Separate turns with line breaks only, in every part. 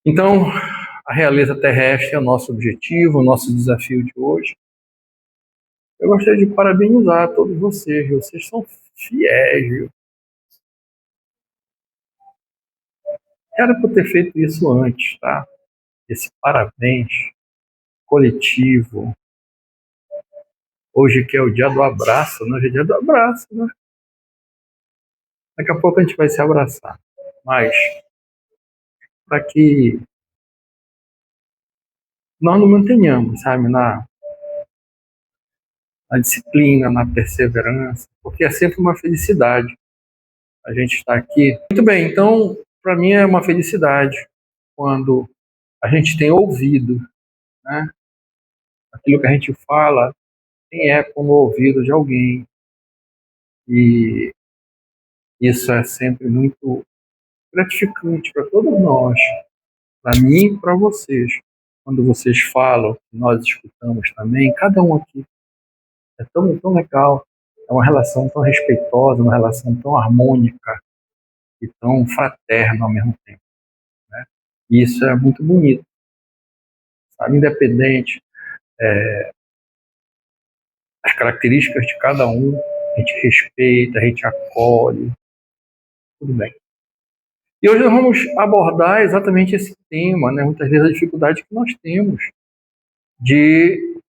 Então, a realeza terrestre é o nosso objetivo, o nosso desafio de hoje. Eu gostaria de parabenizar todos vocês. Vocês são fiéis, viu? Era para ter feito isso antes, tá? Esse parabéns coletivo. Hoje que é o dia do abraço, não é dia do abraço, né? Daqui a pouco a gente vai se abraçar. Mas, para que nós nos mantenhamos, sabe, na disciplina, na perseverança, porque é sempre uma felicidade a gente estar aqui. Muito bem, então, para mim é uma felicidade quando a gente tem ouvido, né? Aquilo que a gente fala tem eco no ouvido de alguém, e isso é sempre muito gratificante para todos nós, para mim e para vocês. Quando vocês falam, nós escutamos também, cada um aqui. É tão legal, é uma relação tão respeitosa, uma relação tão harmônica e tão fraterna ao mesmo tempo, né? E isso é muito bonito, sabe? Independente das características de cada um, a gente respeita, a gente acolhe, tudo bem. E hoje nós vamos abordar exatamente esse tema, né? Muitas vezes a dificuldade que nós temos de,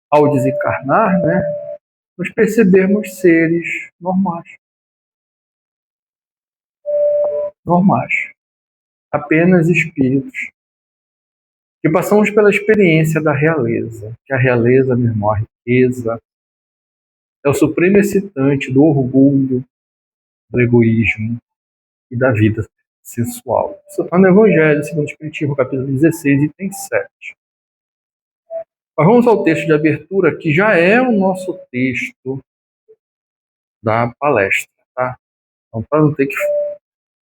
ao desencarnar, né, nos percebermos seres normais. Normais. Apenas espíritos. Que passamos pela experiência da realeza. Que a realeza, meu irmão, a riqueza, é o supremo excitante do orgulho, do egoísmo e da vida sensual. Isso está no Evangelho, segundo o Espiritismo, capítulo 16, item 7. Mas vamos ao texto de abertura, que já é o nosso texto da palestra, tá? Então, para não ter que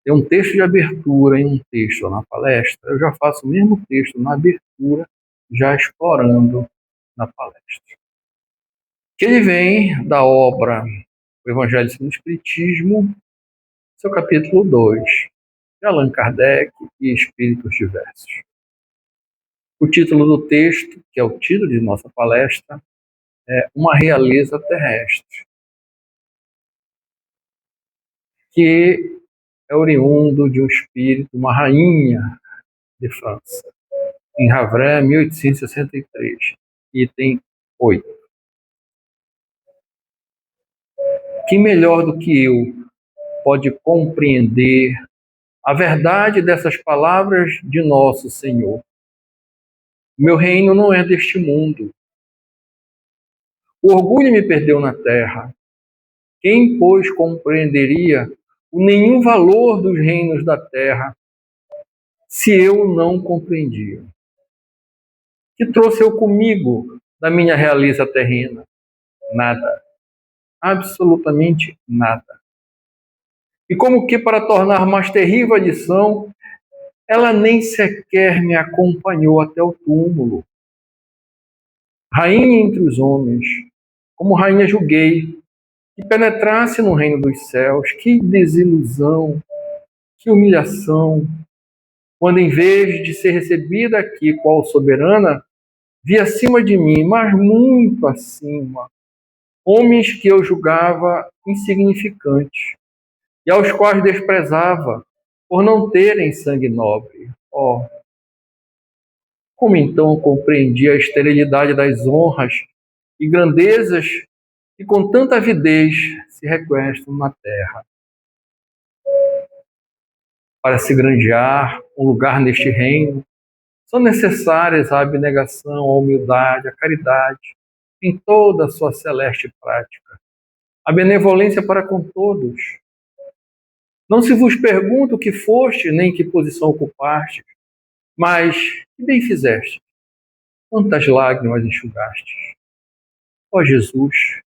ter um texto de abertura e um texto na palestra, eu já faço o mesmo texto na abertura, já explorando na palestra. Que ele vem da obra O Evangelho segundo o Espiritismo, seu capítulo 2, de Allan Kardec e Espíritos Diversos. O título do texto, que é o título de nossa palestra, é Uma Realeza Terrestre, que é oriundo de um espírito, uma rainha de França, em Havre, 1863, item 8. Quem melhor do que eu pode compreender a verdade dessas palavras de nosso Senhor? Meu reino não é deste mundo. O orgulho me perdeu na terra. Quem, pois, compreenderia o nenhum valor dos reinos da terra se eu não compreendia? Que trouxe eu comigo da minha realeza terrena? Nada. Absolutamente nada. E como que para tornar mais terrível a lição, ela nem sequer me acompanhou até o túmulo. Rainha entre os homens, como rainha julguei, que penetrasse no reino dos céus. Que desilusão, que humilhação, quando em vez de ser recebida aqui qual soberana, vi acima de mim, mas muito acima, homens que eu julgava insignificantes e aos quais desprezava por não terem sangue nobre. Oh, como então compreendi a esterilidade das honras e grandezas que com tanta avidez se requestam na terra. Para se granjear um lugar neste reino, são necessárias a abnegação, a humildade, a caridade, em toda a sua celeste prática, a benevolência para com todos. Não se vos pergunta o que foste, nem que posição ocupaste, mas que bem fizeste, quantas lágrimas enxugaste. Ó Jesus,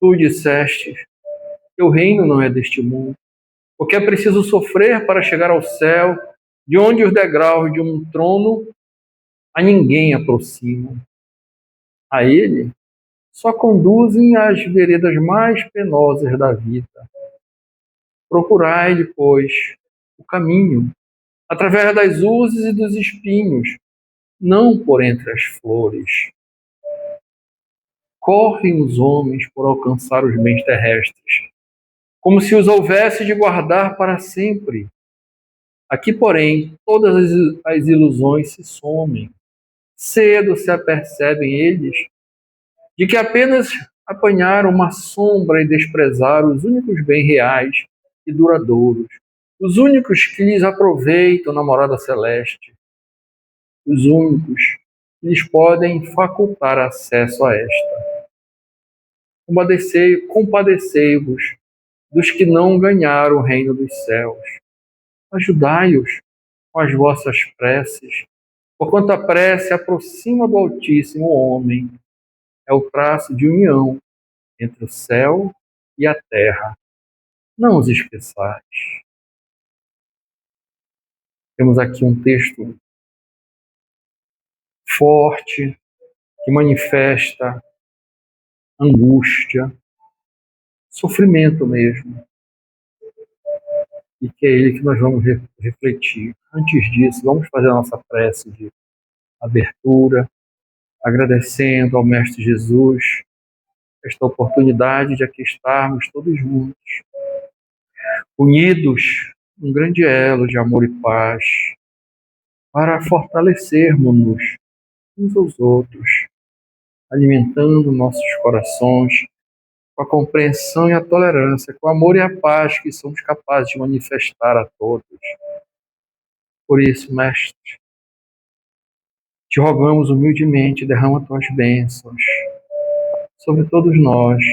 tu disseste que o reino não é deste mundo, porque é preciso sofrer para chegar ao céu, de onde os degraus de um trono a ninguém aproximam. A ele só conduzem às veredas mais penosas da vida. Procurai, pois, o caminho através das uzes e dos espinhos, não por entre as flores. Correm os homens por alcançar os bens terrestres, como se os houvesse de guardar para sempre. Aqui, porém, todas as ilusões se somem. Cedo se apercebem eles de que apenas apanharam uma sombra e desprezaram os únicos bens reais e duradouros, os únicos que lhes aproveitam na morada celeste, os únicos que lhes podem facultar acesso a esta. Compadecei-vos dos que não ganharam o reino dos céus. Ajudai-os com as vossas preces, porquanto a prece aproxima do Altíssimo homem, é o traço de união entre o céu e a terra. Não os esqueçais. Temos aqui um texto forte que manifesta angústia, sofrimento mesmo, e que é ele que nós vamos refletir. Antes disso, vamos fazer a nossa prece de abertura, agradecendo ao Mestre Jesus esta oportunidade de aqui estarmos todos juntos, unidos num grande elo de amor e paz, para fortalecermos-nos uns aos outros, alimentando nossos corações com a compreensão e a tolerância, com o amor e a paz que somos capazes de manifestar a todos. Por isso, Mestre, te rogamos humildemente, derrama tuas bênçãos sobre todos nós,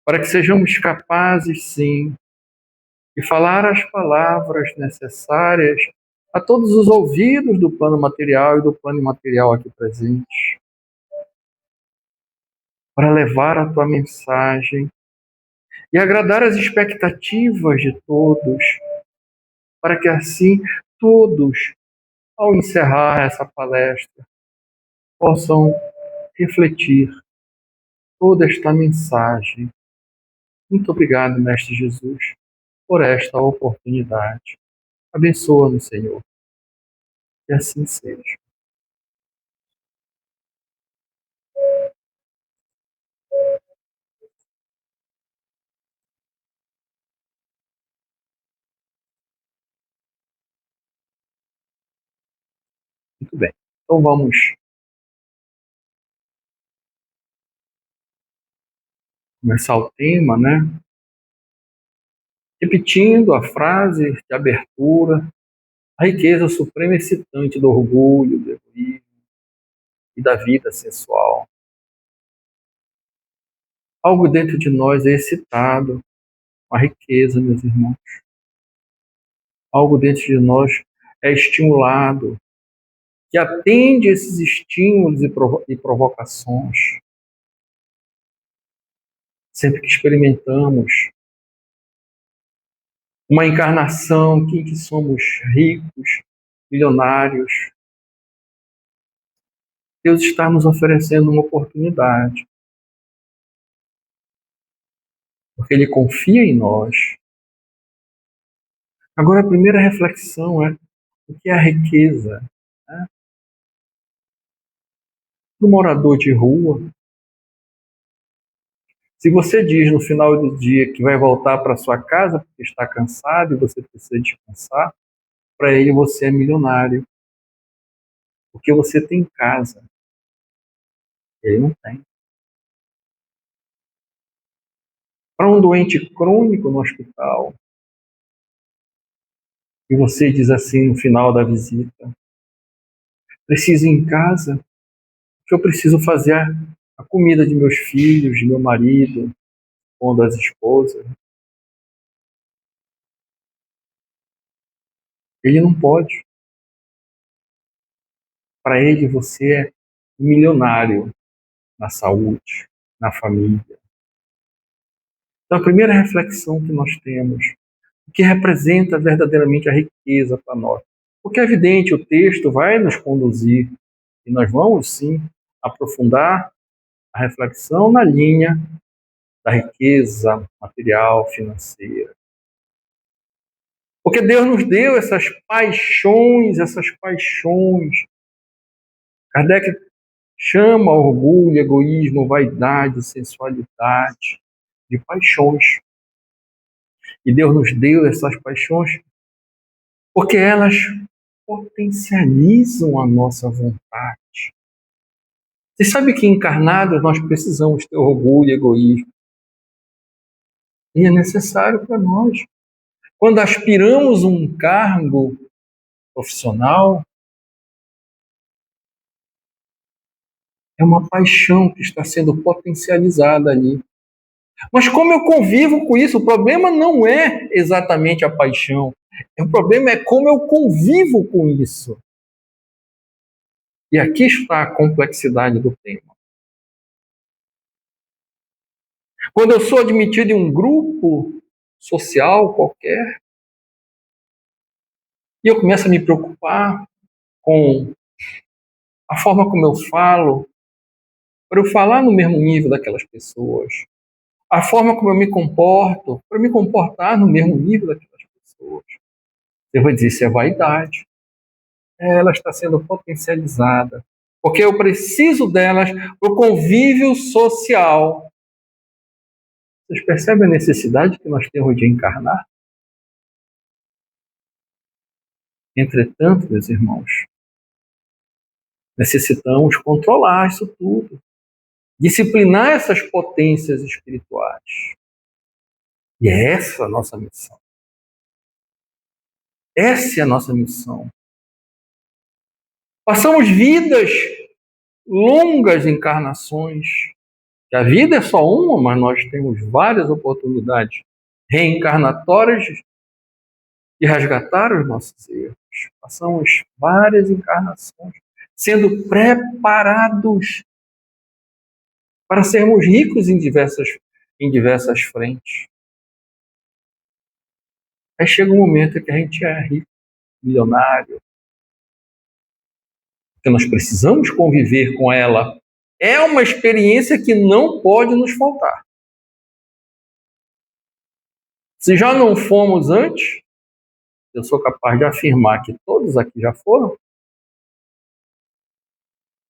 para que sejamos capazes, sim, de falar as palavras necessárias a todos os ouvidos do plano material e do plano imaterial aqui presentes, para levar a tua mensagem e agradar as expectativas de todos, para que assim todos, ao encerrar essa palestra, possam refletir toda esta mensagem. Muito obrigado, Mestre Jesus, por esta oportunidade. Abençoa-nos, Senhor. Que assim seja. Muito bem. Então vamos começar o tema, né? Repetindo a frase de abertura, a riqueza suprema e excitante do orgulho, do egoísmo e da vida sensual. Algo dentro de nós é excitado com a riqueza, meus irmãos. Algo dentro de nós é estimulado, que atende esses estímulos e provocações. Sempre que experimentamos uma encarnação em que somos ricos, milionários, Deus está nos oferecendo uma oportunidade, porque Ele confia em nós. Agora, a primeira reflexão é o que é a riqueza? Né? Do morador de rua, se você diz no final do dia que vai voltar para sua casa porque está cansado e você precisa descansar, para ele você é milionário, porque você tem casa. Ele não tem. Para um doente crônico no hospital, e você diz assim no final da visita, preciso ir em casa, porque eu preciso fazer a comida de meus filhos, de meu marido, ou das esposas. Ele não pode. Para ele você é milionário na saúde, na família. Então a primeira reflexão que nós temos, o que representa verdadeiramente a riqueza para nós. Porque é evidente, o texto vai nos conduzir e nós vamos sim aprofundar a reflexão na linha da riqueza material, financeira. Porque Deus nos deu essas paixões, essas paixões. Kardec chama orgulho, egoísmo, vaidade, sensualidade de paixões. E Deus nos deu essas paixões porque elas potencializam a nossa vontade. Você sabe que encarnados nós precisamos ter orgulho e egoísmo. E é necessário para nós. Quando aspiramos um cargo profissional, é uma paixão que está sendo potencializada ali. Mas como eu convivo com isso? O problema não é exatamente a paixão. O problema é como eu convivo com isso. E aqui está a complexidade do tema. Quando eu sou admitido em um grupo social qualquer, e eu começo a me preocupar com a forma como eu falo, para eu falar no mesmo nível daquelas pessoas, a forma como eu me comporto, para me comportar no mesmo nível daquelas pessoas. Eu vou dizer, isso é vaidade. Ela está sendo potencializada, porque eu preciso delas para o convívio social. Vocês percebem a necessidade que nós temos de encarnar? Entretanto, meus irmãos, necessitamos controlar isso tudo, disciplinar essas potências espirituais. E é essa a nossa missão. Essa é a nossa missão. Passamos vidas, longas encarnações. A vida é só uma, mas nós temos várias oportunidades reencarnatórias de resgatar os nossos erros. Passamos várias encarnações sendo preparados para sermos ricos em diversas frentes. Aí chega um momento que a gente é rico, milionário, que nós precisamos conviver com ela. É uma experiência que não pode nos faltar. Se já não fomos antes, eu sou capaz de afirmar que todos aqui já foram,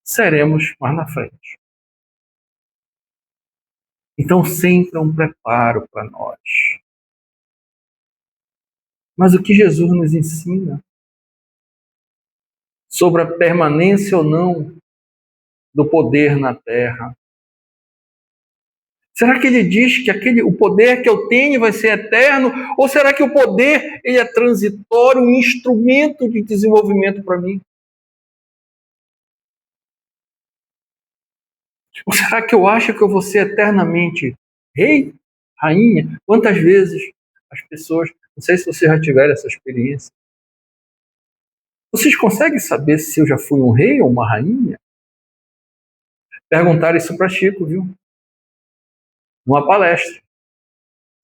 seremos mais na frente. Então sempre é um preparo para nós. Mas o que Jesus nos ensina sobre a permanência ou não do poder na Terra? Será que ele diz que o poder que eu tenho vai ser eterno? Ou será que o poder ele é transitório, um instrumento de desenvolvimento para mim? Ou será que eu acho que eu vou ser eternamente rei, rainha? Quantas vezes as pessoas, não sei se vocês já tiveram essa experiência, vocês conseguem saber se eu já fui um rei ou uma rainha? Perguntaram isso para Chico, viu? Numa palestra.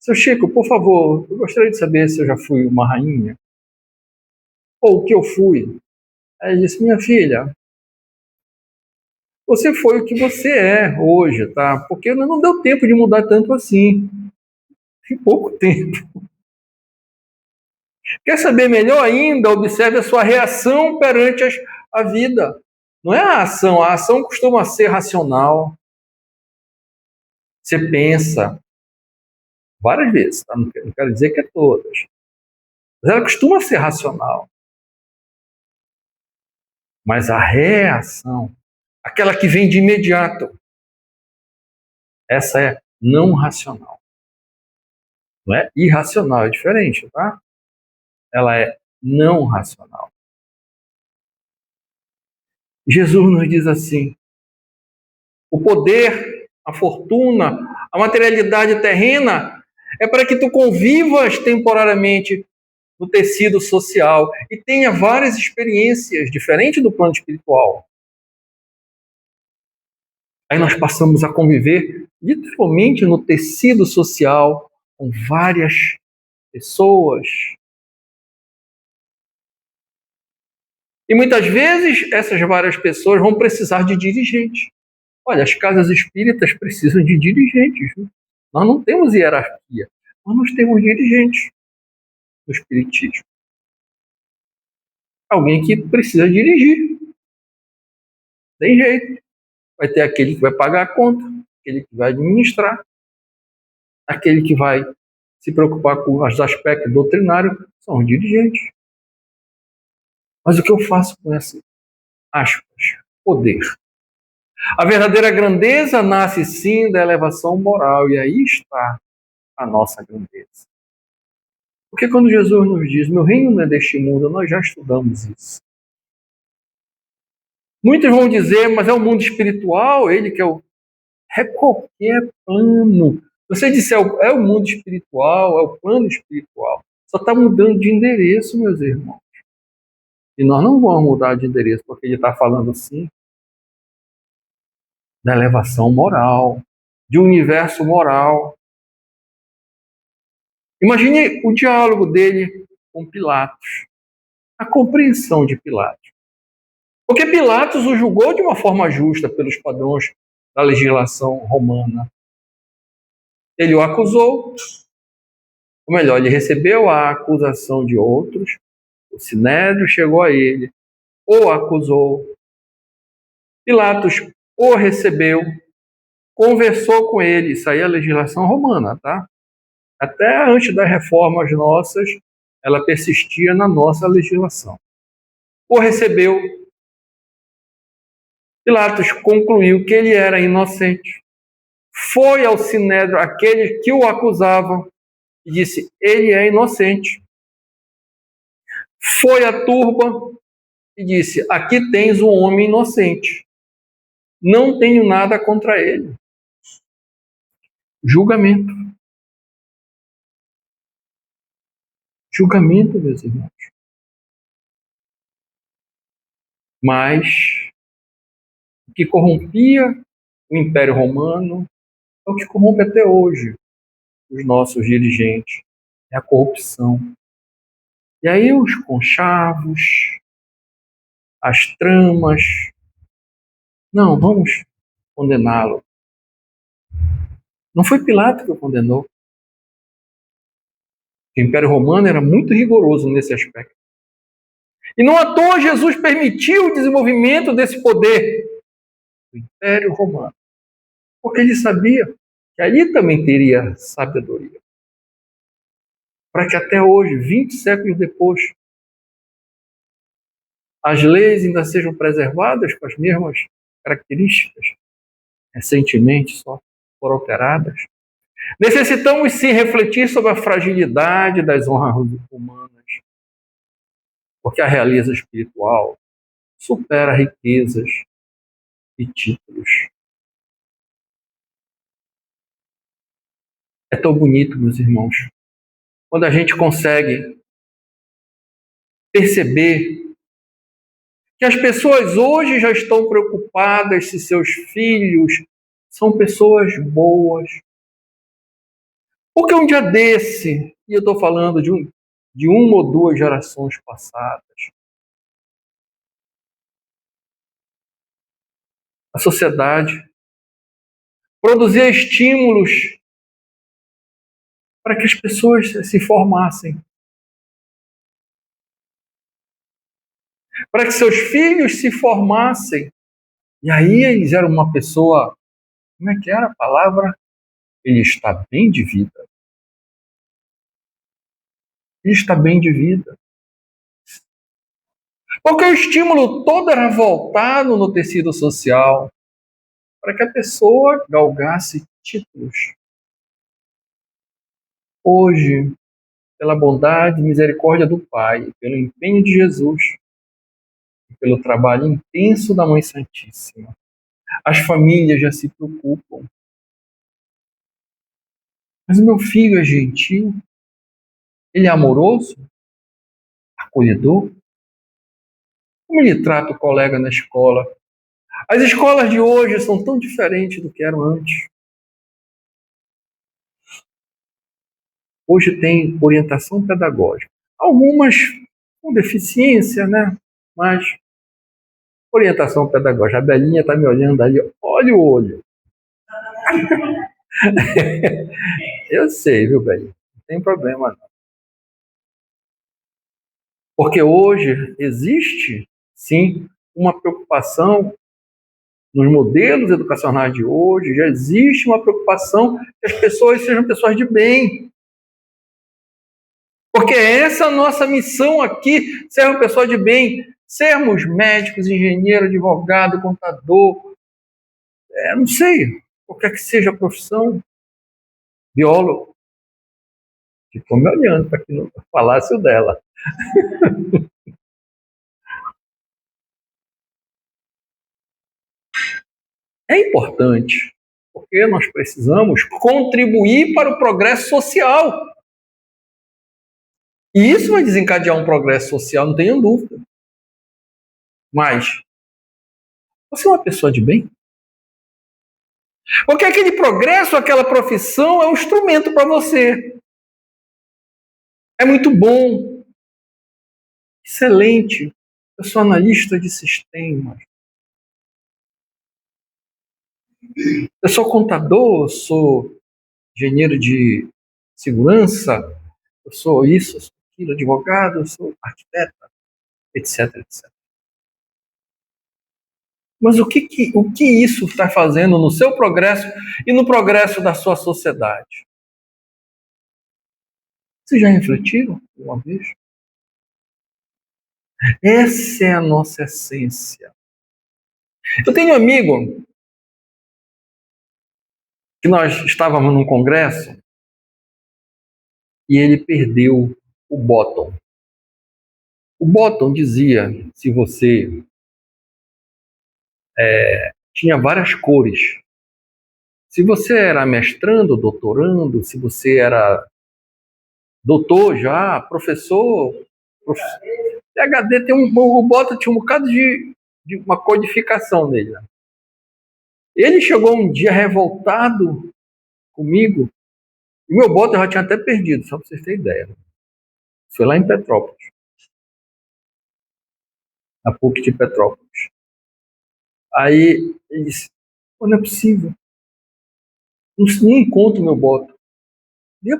Seu Chico, por favor, eu gostaria de saber se eu já fui uma rainha. Ou o que eu fui. Aí ele disse, minha filha, você foi o que você é hoje, tá? Porque não deu tempo de mudar tanto assim. Tem pouco tempo. Quer saber melhor ainda? Observe a sua reação perante a vida. Não é a ação costuma ser racional. Você pensa várias vezes, tá? Não quero dizer que é todas. Mas ela costuma ser racional. Mas a reação, aquela que vem de imediato, essa é não racional. Não é irracional, é diferente, tá? Ela é não racional. Jesus nos diz assim, o poder, a fortuna, a materialidade terrena é para que tu convivas temporariamente no tecido social e tenha várias experiências diferentes do plano espiritual. Aí nós passamos a conviver literalmente no tecido social com várias pessoas. E muitas vezes essas várias pessoas vão precisar de dirigentes. Olha, as casas espíritas precisam de dirigentes. Viu? Nós não temos hierarquia, nós temos dirigentes. no espiritismo? Alguém que precisa dirigir. Tem jeito. Vai ter aquele que vai pagar a conta, aquele que vai administrar, aquele que vai se preocupar com os aspectos doutrinários, são os dirigentes. Mas o que eu faço com esse, aspas, poder? A verdadeira grandeza nasce sim da elevação moral, e aí está a nossa grandeza. Porque quando Jesus nos diz, meu reino não é deste mundo, nós já estudamos isso. Muitos vão dizer, mas é o mundo espiritual, ele que é qualquer plano. Você disse, é o mundo espiritual, é o plano espiritual. Só está mudando de endereço, meus irmãos. E nós não vamos mudar de endereço, porque ele está falando assim da elevação moral, de um universo moral. Imagine o diálogo dele com Pilatos, a compreensão de Pilatos. Porque Pilatos o julgou de uma forma justa pelos padrões da legislação romana. Ele o acusou, ou melhor, ele recebeu a acusação de outros, o Sinédrio chegou a ele, o acusou. Pilatos o recebeu, conversou com ele, isso aí é a legislação romana, tá? Até antes das reformas nossas, ela persistia na nossa legislação. O recebeu. Pilatos concluiu que ele era inocente. Foi ao Sinédrio aquele que o acusava e disse, ele é inocente. Foi à turba e disse, aqui tens um homem inocente. Não tenho nada contra ele. Julgamento. Julgamento, meus irmãos. Mas o que corrompia o Império Romano é o que corrompe até hoje os nossos dirigentes. É a corrupção. E aí os conchavos, as tramas. Não, vamos condená-lo. Não foi Pilatos que o condenou. O Império Romano era muito rigoroso nesse aspecto. E não à toa Jesus permitiu o desenvolvimento desse poder do Império Romano. Porque ele sabia que ali também teria sabedoria. Para que até hoje, 20 séculos depois, as leis ainda sejam preservadas com as mesmas características, recentemente só foram alteradas. Necessitamos sim refletir sobre a fragilidade das honras humanas, porque a realeza espiritual supera riquezas e títulos. É tão bonito, meus irmãos, quando a gente consegue perceber que as pessoas hoje já estão preocupadas se seus filhos são pessoas boas. Porque um dia desse, e eu estou falando de uma ou duas gerações passadas, a sociedade produzia estímulos para que as pessoas se formassem, para que seus filhos se formassem. E aí eles eram uma pessoa, como é que era a palavra? Ele está bem de vida. Ele está bem de vida. Porque o estímulo todo era voltado no tecido social, para que a pessoa galgasse títulos. Hoje, pela bondade e misericórdia do Pai, pelo empenho de Jesus, e pelo trabalho intenso da Mãe Santíssima, as famílias já se preocupam. Mas o meu filho é gentil? Ele é amoroso? Acolhedor? Como ele trata o colega na escola? As escolas de hoje são tão diferentes do que eram antes. Hoje tem orientação pedagógica. Algumas com deficiência, né? Mas orientação pedagógica. A Belinha está me olhando ali, olha o olho. Eu sei, viu, Belinha? Não tem problema, não. Porque hoje existe, sim, uma preocupação nos modelos educacionais de hoje, já existe uma preocupação que as pessoas sejam pessoas de bem. Porque essa é a nossa missão aqui, ser uma pessoa de bem, sermos médicos, engenheiro, advogado, contador, não sei, qualquer que seja a profissão, biólogo. Ficou me olhando para que não falasse o dela. É importante, porque nós precisamos contribuir para o progresso social. E isso vai desencadear um progresso social, não tenho dúvida. Mas, você é uma pessoa de bem? Porque aquele progresso, aquela profissão é um instrumento para você. É muito bom, excelente. Eu sou analista de sistemas. Eu sou contador, eu sou engenheiro de segurança, eu sou isso, eu sou aquilo, advogado, eu sou arquiteto, etc, etc. Mas o que isso está fazendo no seu progresso e no progresso da sua sociedade? Vocês já refletiram uma vez? Essa é a nossa essência. Eu tenho um amigo que nós estávamos num congresso e ele perdeu o bottom. O bottom dizia se você tinha várias cores. Se você era mestrando, doutorando, se você era doutor já, professor, PhD tem o bottom tinha um bocado de uma codificação nele. Né? Ele chegou um dia revoltado comigo e meu bottom eu já tinha até perdido, só para vocês terem ideia. Né? Foi lá em Petrópolis, na PUC de Petrópolis. Aí ele disse, não é possível. Não encontro meu bottom.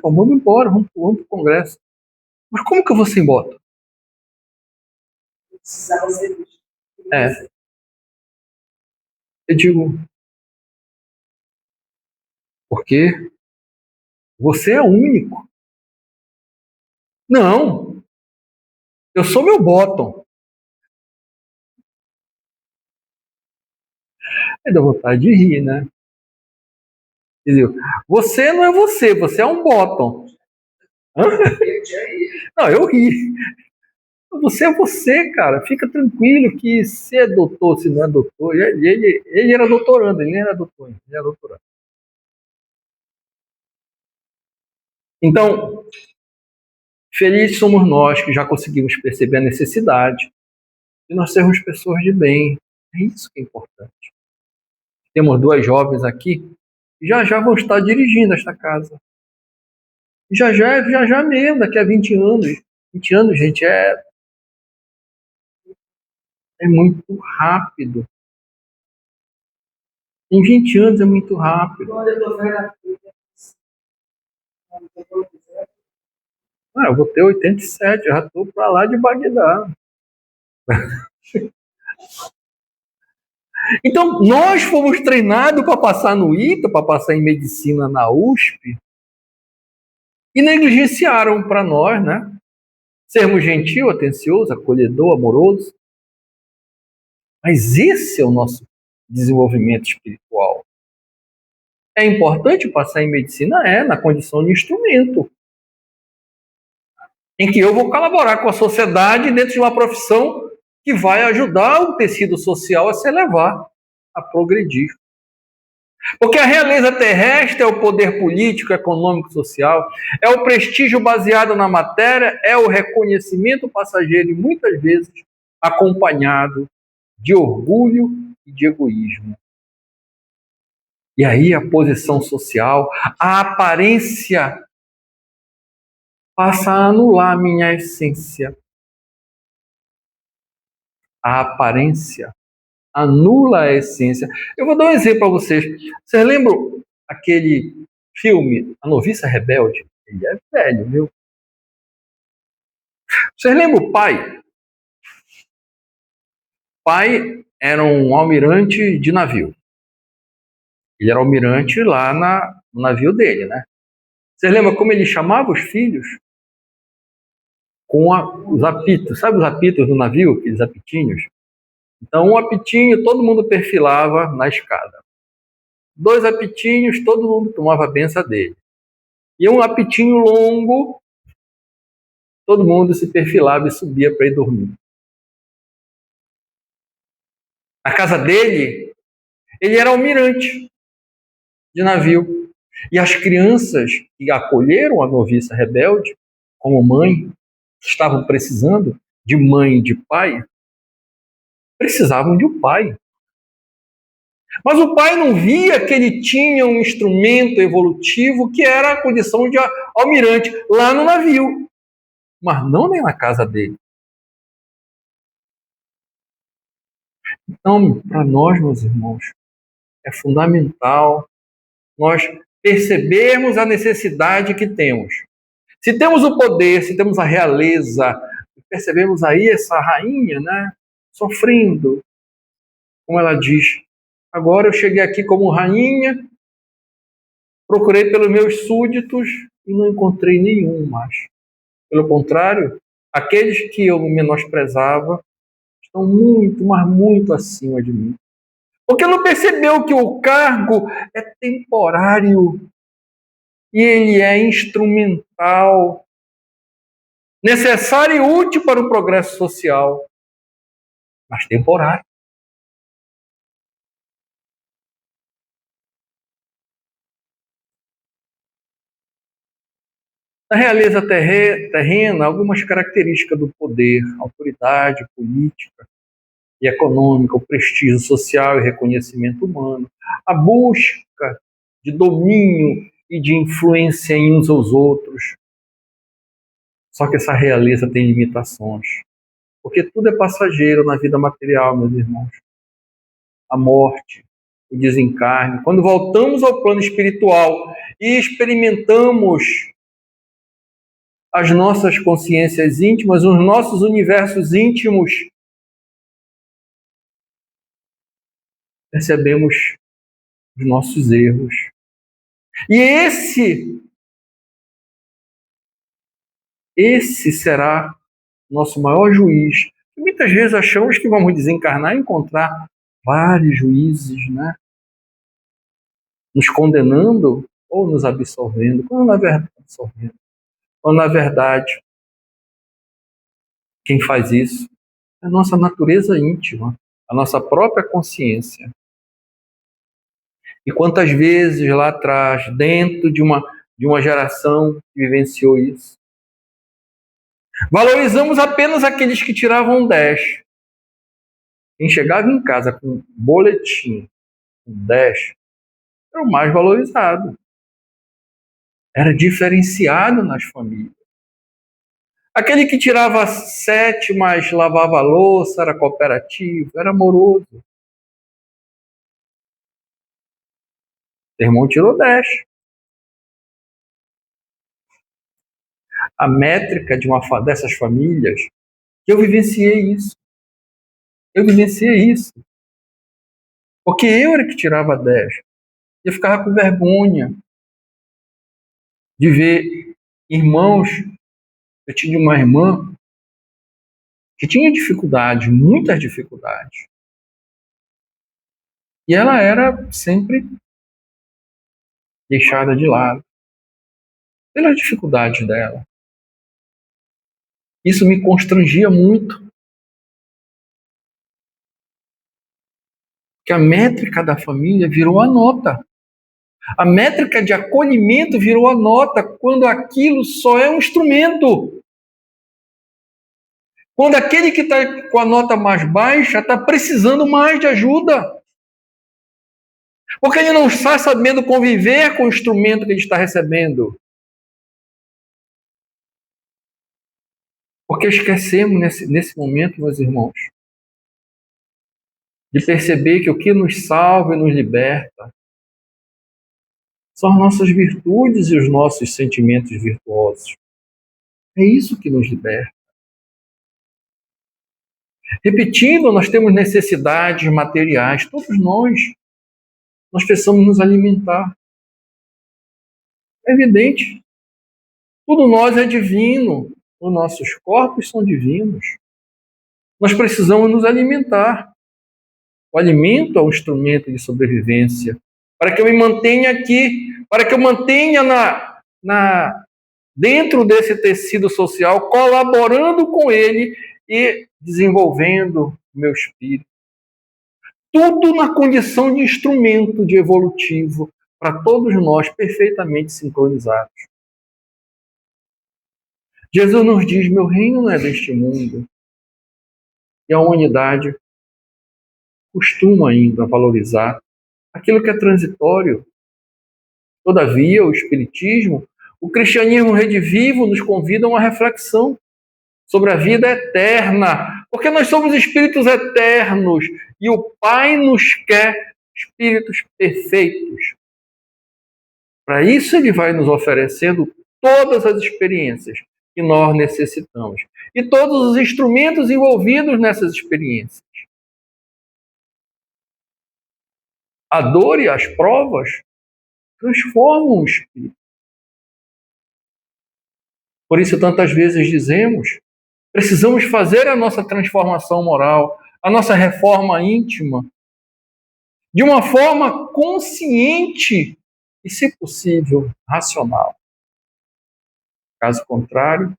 Vamos embora, vamos para o congresso. Mas como que eu vou sem bottom? É. Eu digo, porque você é único. Não, eu sou meu bottom. Aí dá vontade de rir, né? Entendeu? Você não é você, você é um bottom. Hã? Não, eu ri. Você é você, cara. Fica tranquilo que se é doutor, se não é doutor. Ele era doutorando, ele nem era doutor, ele era doutorando. Então, felizes somos nós que já conseguimos perceber a necessidade de nós sermos pessoas de bem. É isso que é importante. Temos duas jovens aqui que já vão estar dirigindo esta casa. Já mesmo, daqui a 20 anos. 20 anos, gente, é muito rápido. Em 20 anos é muito rápido. Eu vou ter 87, já estou para lá de Bagdá. Então, nós fomos treinados para passar no ITA, para passar em medicina na USP, e negligenciaram para nós, né? Sermos gentil, atencioso, acolhedor, amoroso. Mas esse é o nosso desenvolvimento espiritual. É importante passar em medicina? Na condição de instrumento. Em que eu vou colaborar com a sociedade dentro de uma profissão que vai ajudar o tecido social a se elevar, a progredir. Porque a realeza terrestre é o poder político, econômico, social, é o prestígio baseado na matéria, é o reconhecimento passageiro e muitas vezes acompanhado de orgulho e de egoísmo. E aí a posição social, a aparência passa a anular a minha essência. A aparência anula a essência. Eu vou dar um exemplo para vocês. Vocês lembram aquele filme A Noviça Rebelde? Ele é velho, viu? Vocês lembram o pai? O pai era um almirante de navio. Ele era almirante lá no navio dele, né? Vocês lembram como ele chamava os filhos? Com os apitos. Sabe os apitos do navio? Aqueles apitinhos? Então, um apitinho, todo mundo perfilava na escada. 2 apitinhos, todo mundo tomava a benção dele. E um apitinho longo, todo mundo se perfilava e subia para ir dormir. Na casa dele, ele era almirante de navio. E as crianças que acolheram a noviça rebelde, como mãe, estavam precisando de mãe e de pai, precisavam de um pai. Mas o pai não via que ele tinha um instrumento evolutivo que era a condição de almirante lá no navio, mas não nem na casa dele. Então, para nós, meus irmãos, é fundamental nós percebermos a necessidade que temos. Se temos o poder, se temos a realeza, percebemos aí essa rainha, né, sofrendo, como ela diz, agora eu cheguei aqui como rainha, procurei pelos meus súditos e não encontrei nenhum mais. Pelo contrário, aqueles que eu menosprezava estão muito, mas muito acima de mim. Porque não percebeu que o cargo é temporário e ele é instrumental, necessário e útil para o progresso social, mas temporário. Na realeza terrena, algumas características do poder, autoridade política e econômica, o prestígio social e reconhecimento humano, a busca de domínio e de influência em uns aos outros. Só que essa realeza tem limitações, porque tudo é passageiro na vida material, meus irmãos. A morte, o desencarne. Quando voltamos ao plano espiritual e experimentamos as nossas consciências íntimas, os nossos universos íntimos, percebemos os nossos erros. E esse será nosso maior juiz. E muitas vezes achamos que vamos desencarnar e encontrar vários juízes, né? Nos condenando ou nos absolvendo, quando na verdade quem faz isso é a nossa natureza íntima, a nossa própria consciência. E quantas vezes lá atrás, dentro de uma geração que vivenciou isso, valorizamos apenas aqueles que tiravam 10. Quem chegava em casa com boletim, com 10, era o mais valorizado. Era diferenciado nas famílias. Aquele que tirava 7, mas lavava a louça, era cooperativo, era amoroso. O irmão tirou 10. A métrica dessas famílias, eu vivenciei isso. Eu vivenciei isso. Porque eu era que tirava 10. Eu ficava com vergonha de ver irmãos. Eu tinha uma irmã que tinha dificuldades, muitas dificuldades. E ela era sempre deixada de lado pelas dificuldades dela. Isso me constrangia muito. Que a métrica da família virou a nota. A métrica de acolhimento virou a nota quando aquilo só é um instrumento. Quando aquele que está com a nota mais baixa está precisando mais de ajuda. Porque ele não está sabendo conviver com o instrumento que ele está recebendo. Porque esquecemos nesse momento, meus irmãos, de perceber que o que nos salva e nos liberta são as nossas virtudes e os nossos sentimentos virtuosos. É isso que nos liberta. Repetindo, nós temos necessidades materiais, todos nós precisamos nos alimentar. É evidente, tudo nós é divino, os nossos corpos são divinos. Nós precisamos nos alimentar. O alimento é um instrumento de sobrevivência, para que eu me mantenha aqui, para que eu mantenha dentro desse tecido social, colaborando com ele e desenvolvendo o meu espírito. Tudo na condição de instrumento de evolutivo, para todos nós perfeitamente sincronizados. Jesus nos diz: meu reino não é deste mundo. E a humanidade costuma ainda valorizar aquilo que é transitório. Todavia, o Espiritismo, o cristianismo redivivo nos convida a uma reflexão sobre a vida eterna, porque nós somos espíritos eternos e o Pai nos quer espíritos perfeitos. Para isso, Ele vai nos oferecendo todas as experiências que nós necessitamos e todos os instrumentos envolvidos nessas experiências. A dor e as provas transformam o espírito. Por isso, tantas vezes dizemos, precisamos fazer a nossa transformação moral, a nossa reforma íntima, de uma forma consciente e, se possível, racional. Caso contrário,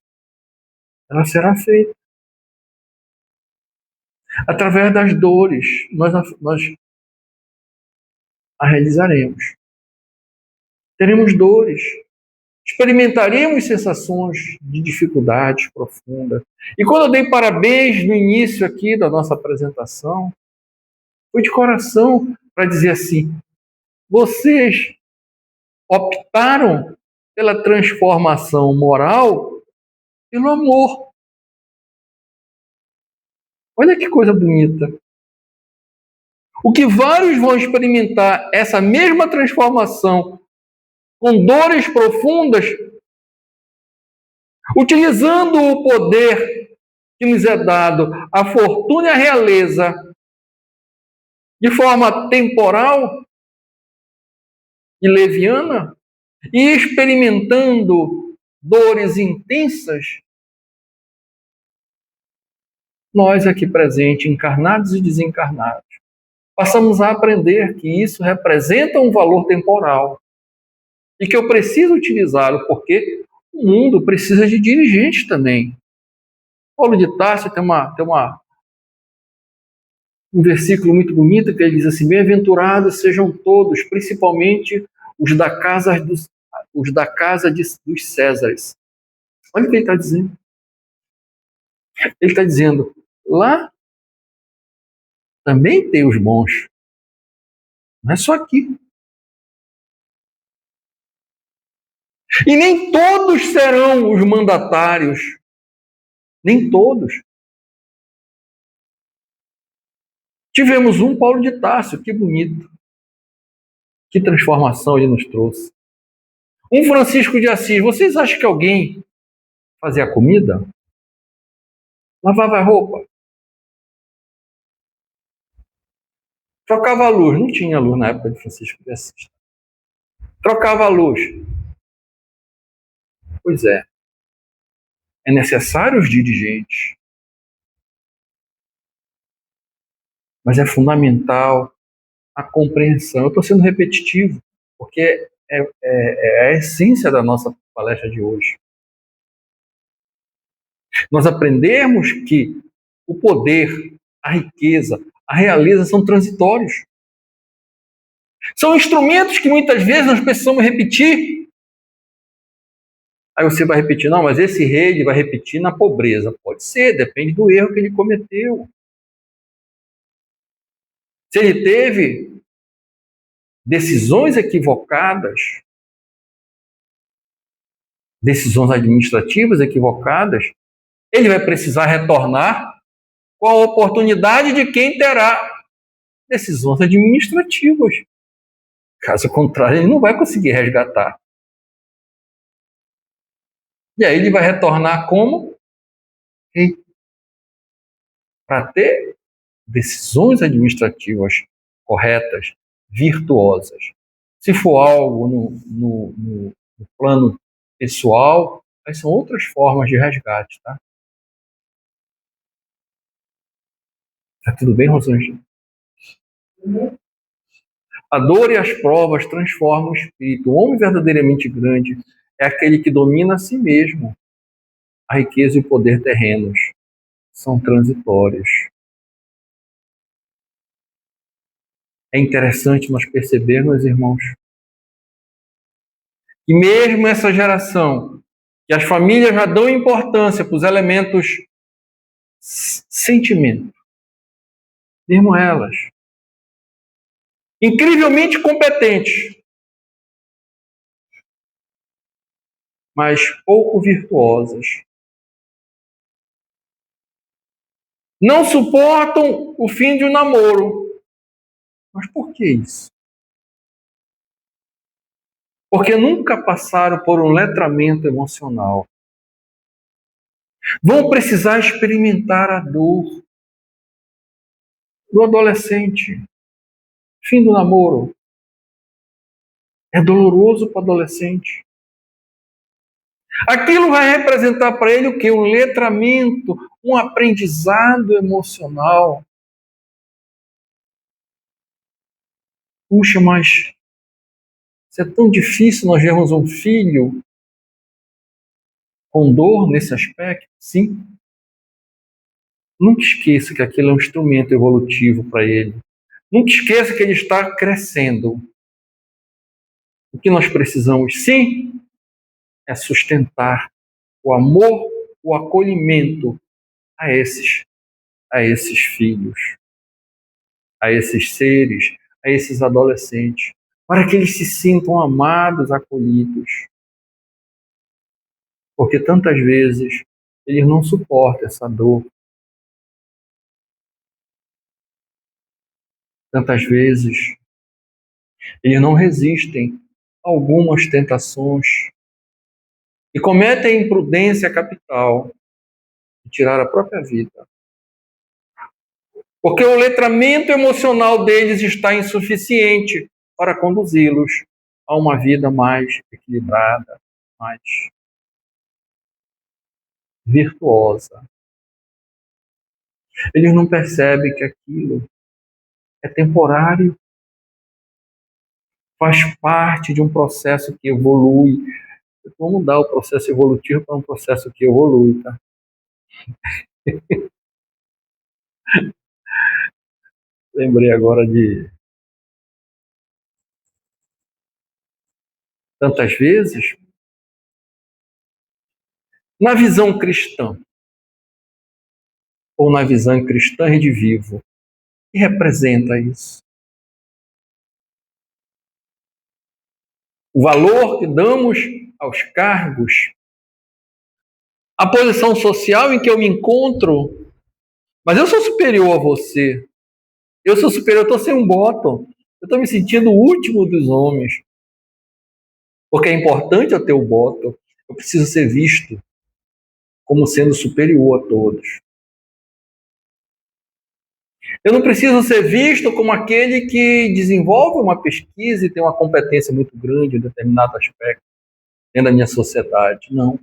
ela será feita. Através das dores, nós a realizaremos. Teremos dores, experimentaremos sensações de dificuldades profundas. E quando eu dei parabéns no início aqui da nossa apresentação, foi de coração para dizer assim: vocês optaram pela transformação moral pelo amor. Olha que coisa bonita. O que vários vão experimentar essa mesma transformação com dores profundas, utilizando o poder que nos é dado, a fortuna e a realeza, de forma temporal e leviana, e experimentando dores intensas, nós aqui presentes, encarnados e desencarnados, passamos a aprender que isso representa um valor temporal e que eu preciso utilizá-lo, porque o mundo precisa de dirigentes também. Paulo de Tarso tem um versículo muito bonito que ele diz assim: bem-aventurados sejam todos, principalmente os da casa dos Césares. Olha o que ele está dizendo. Ele está dizendo, lá também tem os bons. Não é só aqui. E nem todos serão os mandatários. Nem todos. Tivemos um Paulo de Tarso, que bonito. Que transformação ele nos trouxe. Um Francisco de Assis. Vocês acham que alguém fazia comida? Lavava a roupa? Trocava a luz. Não tinha luz na época de Francisco de Assis. Trocava a luz. Pois é. É necessário os dirigentes. Mas é fundamental a compreensão. Eu estou sendo repetitivo, porque é a essência da nossa palestra de hoje. Nós aprendemos que o poder, a riqueza, a realeza são transitórios. São instrumentos que muitas vezes nós precisamos repetir. Aí você vai repetir, não, mas esse rei ele vai repetir na pobreza. Pode ser, depende do erro que ele cometeu. Se ele teve decisões equivocadas, decisões administrativas equivocadas, ele vai precisar retornar com a oportunidade de quem terá decisões administrativas. Caso contrário, ele não vai conseguir resgatar. E aí ele vai retornar como rei. para ter decisões administrativas corretas, virtuosas. Se for algo no plano pessoal, aí são outras formas de resgate, tá? Tá tudo bem, Rosângela? A dor e as provas transformam o espírito. O homem verdadeiramente grande é aquele que domina a si mesmo. A riqueza e o poder terrenos são transitórios. É interessante nós percebermos, irmãos, que mesmo essa geração, que as famílias já dão importância para os elementos sentimento, mesmo elas, incrivelmente competentes, mas pouco virtuosas, não suportam o fim de um namoro. Mas por que isso? Porque nunca passaram por um letramento emocional. Vão precisar experimentar a dor do adolescente. Fim do namoro. É doloroso para o adolescente. Aquilo vai representar para ele o quê? Um letramento, um aprendizado emocional. Puxa, mas se é tão difícil nós vermos um filho com dor nesse aspecto, sim. Nunca esqueça que aquilo é um instrumento evolutivo para ele. Nunca esqueça que ele está crescendo. O que nós precisamos, sim, é sustentar o amor, o acolhimento a esses filhos, a esses seres, a esses adolescentes, para que eles se sintam amados, acolhidos. Porque tantas vezes eles não suportam essa dor. Tantas vezes eles não resistem a algumas tentações e cometem a imprudência capital de tirar a própria vida. Porque o letramento emocional deles está insuficiente para conduzi-los a uma vida mais equilibrada, mais virtuosa. Eles não percebem que aquilo é temporário, faz parte de um processo que evolui. Vamos mudar o processo evolutivo para um processo que evolui, tá? Lembrei agora de tantas vezes, na visão cristã, ou na visão cristã redivivo, que representa isso? O valor que damos aos cargos, a posição social em que eu me encontro, mas eu sou superior a você, eu sou superior, eu estou sem um bottom, eu estou me sentindo o último dos homens, porque é importante eu ter o bottom, eu preciso ser visto como sendo superior a todos. Eu não preciso ser visto como aquele que desenvolve uma pesquisa e tem uma competência muito grande em determinado aspecto dentro da minha sociedade. Não.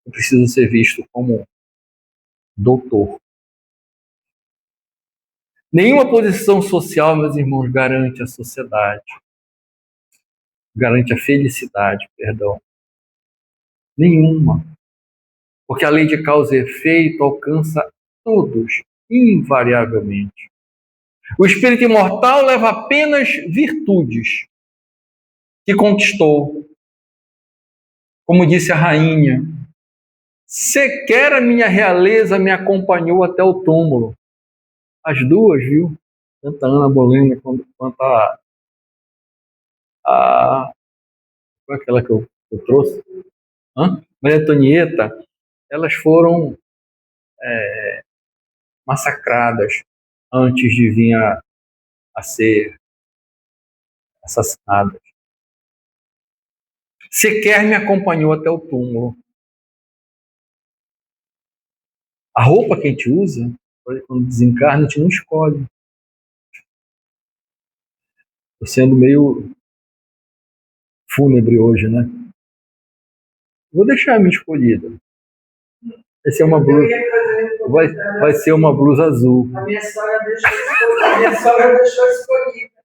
Eu preciso ser visto como doutor. Nenhuma posição social, meus irmãos, garante a sociedade. Garante a felicidade, perdão. Nenhuma. Porque a lei de causa e efeito alcança todos, invariavelmente. O espírito imortal leva apenas virtudes que conquistou. Como disse a rainha, sequer a minha realeza me acompanhou até o túmulo. As duas, viu? Tanto a Ana Bolena quanto qual é aquela que eu trouxe? Maria Antonieta, elas foram massacradas antes de vir a ser assassinadas. Sequer me acompanhou até o túmulo. A roupa que a gente usa, quando desencarna, a gente não escolhe. Estou sendo meio fúnebre hoje, né? Vou deixar a minha escolhida. Vai ser uma blusa, vai ser uma blusa azul.
A minha sogra deixou escolhida.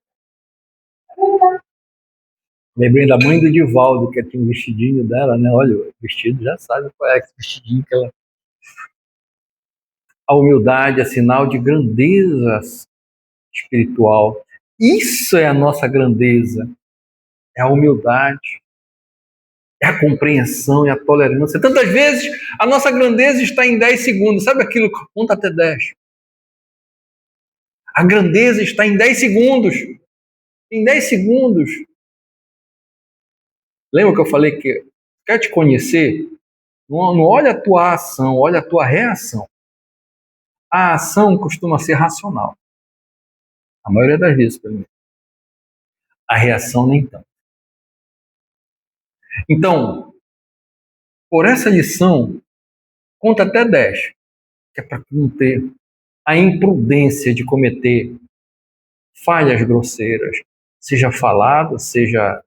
Lembrei da mãe do Divaldo, que tinha um vestidinho dela, né? Olha, o vestido, já sabe qual é esse vestidinho que ela... A humildade é sinal de grandeza espiritual. Isso é a nossa grandeza. É a humildade. É a compreensão e a tolerância. Tantas vezes a nossa grandeza está em 10 segundos. Sabe aquilo que conta até 10? A grandeza está em 10 segundos. Em 10 segundos. Lembra que eu falei que quer te conhecer? Não olha a tua ação, olha a tua reação. A ação costuma ser racional. A maioria das vezes, pelo menos. A reação nem tanto. Então, por essa lição, conta até 10, que é para não ter a imprudência de cometer falhas grosseiras, seja falada, seja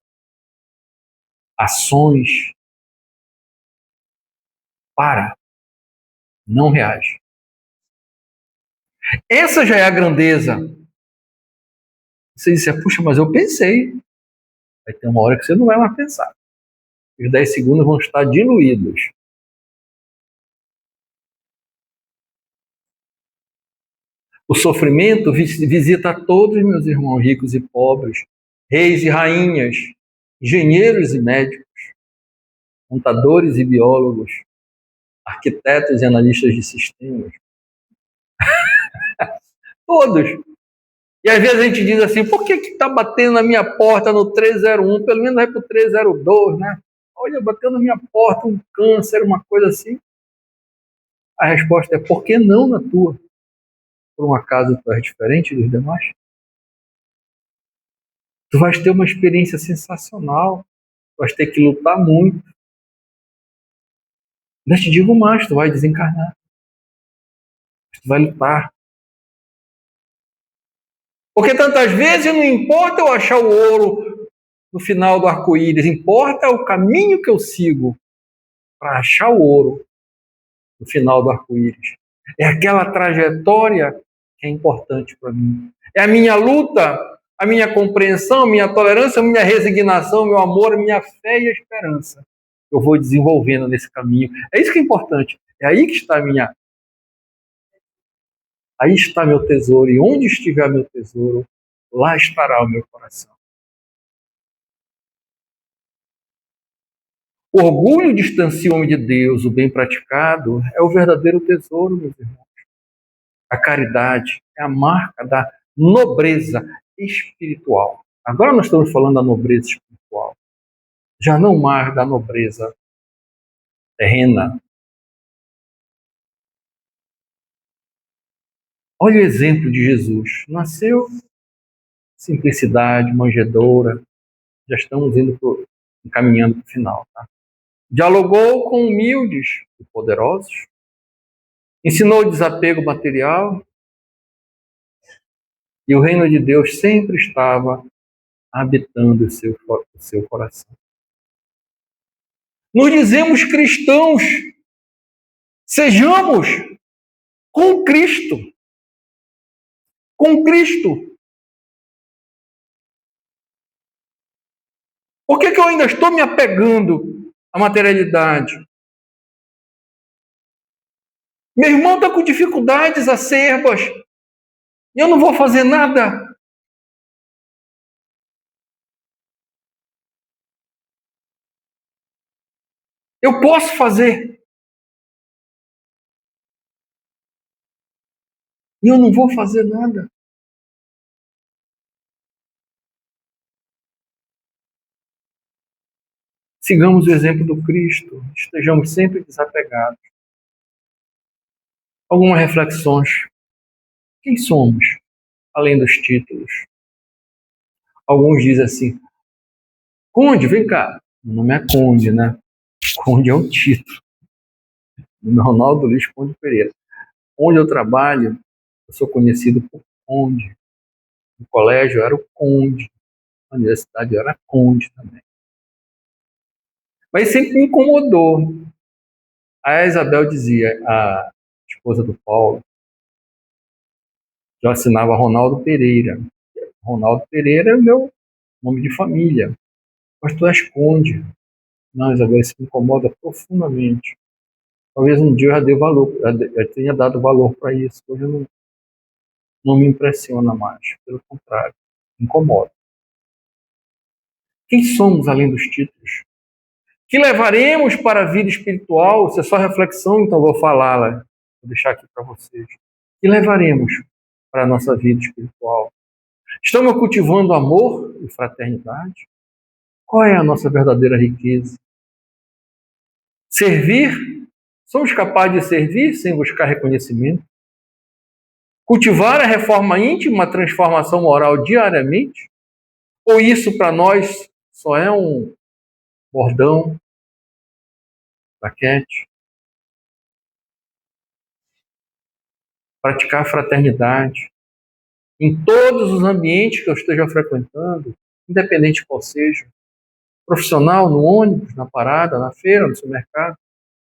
ações. Para, não reage. Essa já é a grandeza. Você disse, puxa, mas eu pensei. Vai ter uma hora que você não vai mais pensar. Os 10 segundos vão estar diluídos. O sofrimento visita a todos, meus irmãos, ricos e pobres, reis e rainhas, engenheiros e médicos, contadores e biólogos, arquitetos e analistas de sistemas. Todos. E às vezes a gente diz assim, por que está batendo na minha porta no 301? Pelo menos vai para o 302, né? Olha, bateu na minha porta um câncer, uma coisa assim. A resposta é, por que não na tua? Por um acaso tu és diferente dos demais? Tu vais ter uma experiência sensacional. Tu vais ter que lutar muito. Ainda te digo mais, tu vai desencarnar. Tu vai lutar. Porque tantas vezes não importa eu achar o ouro no final do arco-íris, importa o caminho que eu sigo para achar o ouro no final do arco-íris. É aquela trajetória que é importante para mim. É a minha luta, a minha compreensão, a minha tolerância, a minha resignação, o meu amor, a minha fé e a esperança. Eu vou desenvolvendo nesse caminho. É isso que é importante. É aí que está a minha... Aí está meu tesouro. E onde estiver meu tesouro, lá estará o meu coração. O orgulho distancia o homem de Deus, o bem praticado é o verdadeiro tesouro, meus irmãos. A caridade é a marca da nobreza espiritual. Agora nós estamos falando da nobreza espiritual, já não mais da nobreza terrena. Olha o exemplo de Jesus. Nasceu simplicidade, manjedoura. Já estamos encaminhando para o final. Tá? Dialogou com humildes e poderosos. Ensinou o desapego material. E o reino de Deus sempre estava habitando o seu coração. Nos dizemos cristãos. Sejamos com Cristo. Com Cristo. Por que eu ainda estou me apegando à materialidade? Meu irmão está com dificuldades acerbas. E eu não vou fazer nada. Eu posso fazer. E eu não vou fazer nada. Sigamos o exemplo do Cristo. Estejamos sempre desapegados. Algumas reflexões. Quem somos? Além dos títulos. Alguns dizem assim, Conde, vem cá. Meu nome é Conde, né? Conde é o título. Ronaldo Luiz Conde Pereira. Onde eu trabalho, eu sou conhecido por conde. No colégio eu era o conde. Na universidade eu era conde também. Mas sempre me incomodou. A Isabel dizia, a esposa do Paulo, que eu assinava Ronaldo Pereira. Ronaldo Pereira é o meu nome de família. Mas tu és conde. Não, Isabel, isso me incomoda profundamente. Talvez um dia eu já dê valor, eu tenha dado valor para isso. Hoje não me impressiona mais. Pelo contrário, me incomoda. Quem somos além dos títulos? Que levaremos para a vida espiritual? Isso é só reflexão, então vou falá-la. Vou deixar aqui para vocês. Que levaremos para a nossa vida espiritual? Estamos cultivando amor e fraternidade? Qual é a nossa verdadeira riqueza? Servir? Somos capazes de servir sem buscar reconhecimento? Cultivar a reforma íntima, a transformação moral diariamente? Ou isso para nós só é um bordão, plaquete? Praticar a fraternidade em todos os ambientes que eu esteja frequentando, independente qual seja, profissional, no ônibus, na parada, na feira, no supermercado,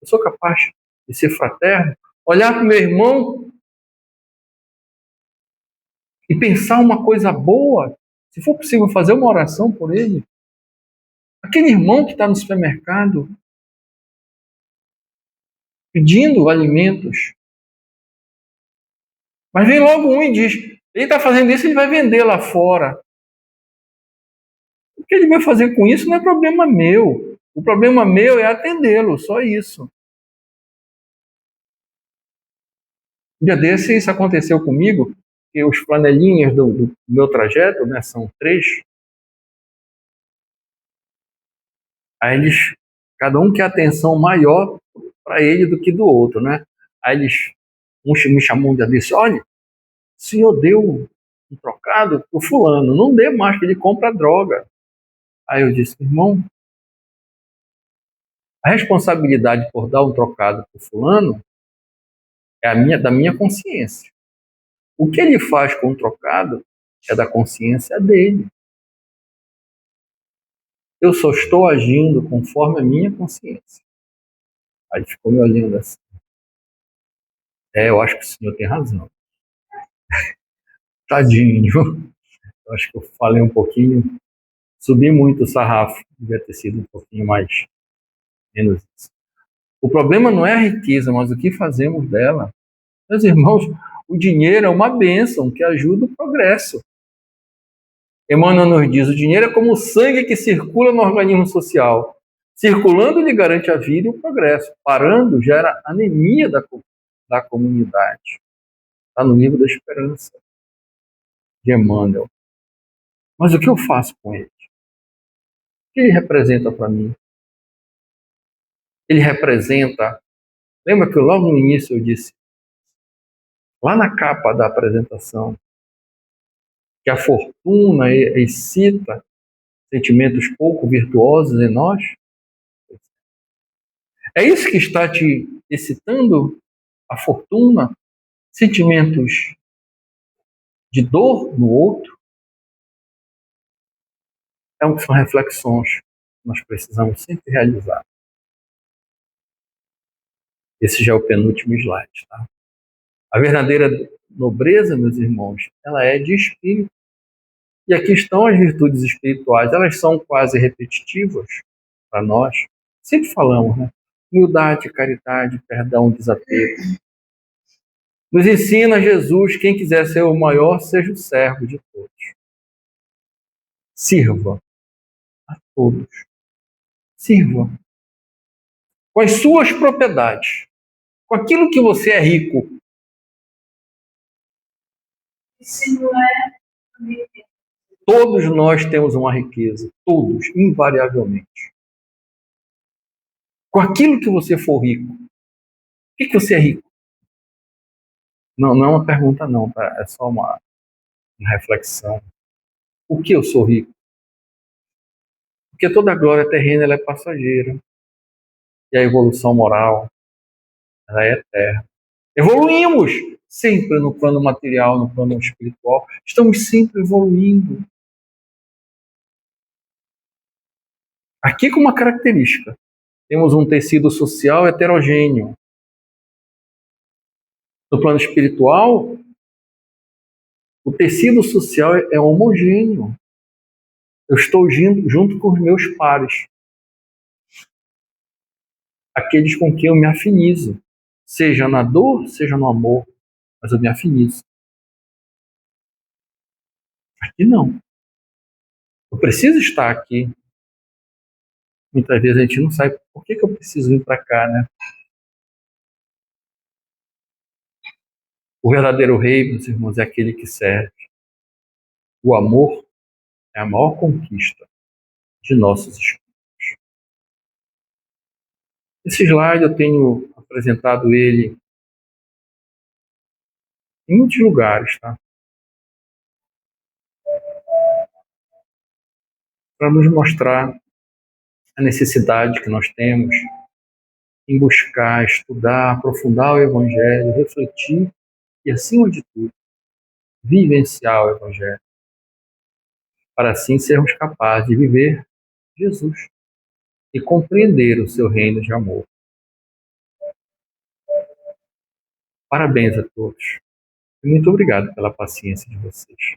eu sou capaz de ser fraterno, olhar para o meu irmão e pensar uma coisa boa, se for possível fazer uma oração por ele. Aquele irmão que está no supermercado pedindo alimentos, mas vem logo um e diz, ele está fazendo isso, ele vai vender lá fora. O que ele vai fazer com isso não é problema meu. O problema meu é atendê-lo, só isso. Um dia desse, isso aconteceu comigo, que os flanelinhas do meu trajeto, né, são 3, aí eles, cada um quer atenção maior para ele do que do outro, né? Aí eles, um me chamou um dia desse, olha, o senhor deu um trocado pro fulano, não dê mais, que ele compra droga. Aí eu disse, irmão, a responsabilidade por dar um trocado pro fulano é da minha consciência. O que ele faz com o trocado é da consciência dele. Eu só estou agindo conforme a minha consciência. Aí ele ficou me olhando assim. Eu acho que o senhor tem razão. Tadinho. Eu acho que eu falei um pouquinho, subi muito o sarrafo. Devia ter sido um pouquinho menos isso. O problema não é a riqueza, mas o que fazemos dela. Meus irmãos, o dinheiro é uma bênção que ajuda o progresso. Emmanuel nos diz, o dinheiro é como o sangue que circula no organismo social. Circulando, ele garante a vida e o progresso. Parando, gera anemia da comunidade. Está no livro da Esperança, de Emmanuel. Mas o que eu faço com ele? O que ele representa para mim? Ele representa... Lembra que logo no início eu disse, lá na capa da apresentação, que a fortuna excita sentimentos pouco virtuosos em nós? É isso que está te excitando? A fortuna? Sentimentos de dor no outro? São reflexões que nós precisamos sempre realizar. Esse já é o penúltimo slide. Tá? A verdadeira nobreza, meus irmãos, ela é de espírito. E aqui estão as virtudes espirituais. Elas são quase repetitivas para nós. Sempre falamos, né? Humildade, caridade, perdão, desapego. Nos ensina Jesus, quem quiser ser o maior, seja o servo de todos. Sirva a todos. Sirva. Com as suas propriedades. Com aquilo que você é rico.
Isso não é...
Todos nós temos uma riqueza. Todos, invariavelmente. Com aquilo que você for rico. O que você é rico? Não é uma pergunta não, tá? É só uma reflexão. O que eu sou rico? Porque toda a glória terrena ela é passageira. E a evolução moral ela é eterna. Evoluímos sempre no plano material, no plano espiritual. Estamos sempre evoluindo. Aqui com uma característica. Temos um tecido social heterogêneo. No plano espiritual, o tecido social é homogêneo. Eu estou junto com os meus pares. Aqueles com quem eu me afinizo. Seja na dor, seja no amor. Mas eu me afinizo. Aqui não. Eu preciso estar aqui. Muitas vezes a gente não sabe por que eu preciso vir para cá, né? O verdadeiro rei, meus irmãos, é aquele que serve. O amor é a maior conquista de nossos espíritos. Esse slide eu tenho apresentado ele em muitos lugares, tá? Para nos mostrar a necessidade que nós temos em buscar, estudar, aprofundar o Evangelho, refletir e, acima de tudo, vivenciar o Evangelho, para assim sermos capazes de viver Jesus e compreender o seu reino de amor. Parabéns a todos. E muito obrigado pela paciência de vocês.